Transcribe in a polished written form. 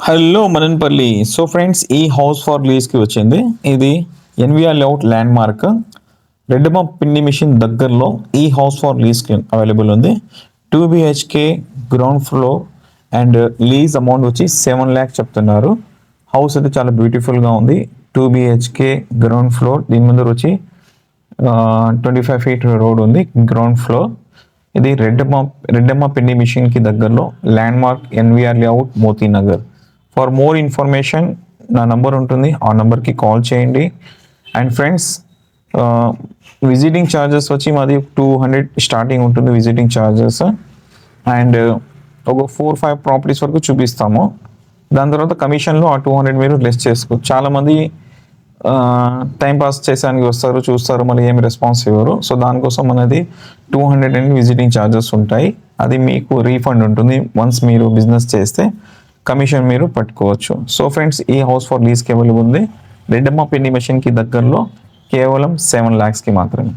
Hello Madanapalle. So friends, ఈ house for లీజ్కి వచ్చింది. ఇది NVR layout land mark Reddamma పిండి మిషన్ దగ్గరలో ఈ హౌస్ ఫర్ లీజ్కి అవైలబుల్ ఉంది. 2 BHK ground floor and lease amount వచ్చి 7 lakhs చెప్తున్నారు. హౌస్ అయితే చాలా బ్యూటిఫుల్గా ఉంది. 2 BHK గ్రౌండ్ ఫ్లోర్, దీని ముందర వచ్చి 25 feet రోడ్ ఉంది. గ్రౌండ్ ఫ్లోర్ ఇది రెడ్డమ్మ పిండి మిషన్కి దగ్గరలో land mark NVR layout Moti Nagar. For more information నా నంబర్ ఉంటుంది, ఆ నెంబర్కి కాల్ చేయండి. అండ్ ఫ్రెండ్స్, విజిటింగ్ ఛార్జెస్ వచ్చి మాది 200 స్టార్టింగ్ ఉంటుంది విజిటింగ్ ఛార్జెస్. అండ్ ఒక 4-5 ప్రాపర్టీస్ వరకు చూపిస్తాము. దాని తర్వాత కమిషన్లో ఆ 200 మీరు లెస్ చేసుకోవచ్చు. చాలామంది టైంపాస్ చేసానికి వస్తారు, చూస్తారు, మళ్ళీ ఏమి రెస్పాన్స్ ఇవ్వరు. సో దానికోసం మనది 200 అండ్ విజిటింగ్ ఛార్జెస్ ఉంటాయి. అది మీకు రీఫండ్ ఉంటుంది. వన్స్ మీరు బిజినెస్ చేస్తే కమిషన్ మీరు పట్టుకోవచ్చు. సో ఫ్రెండ్స్, ఈ హౌస్ ఫర్ లీజ్కి అవైలబుల్ ఉంది రెడ్డమ్మ పిండి మెషిన్కి దగ్గరలో కేవలం 7 lakhsకి మాత్రమే.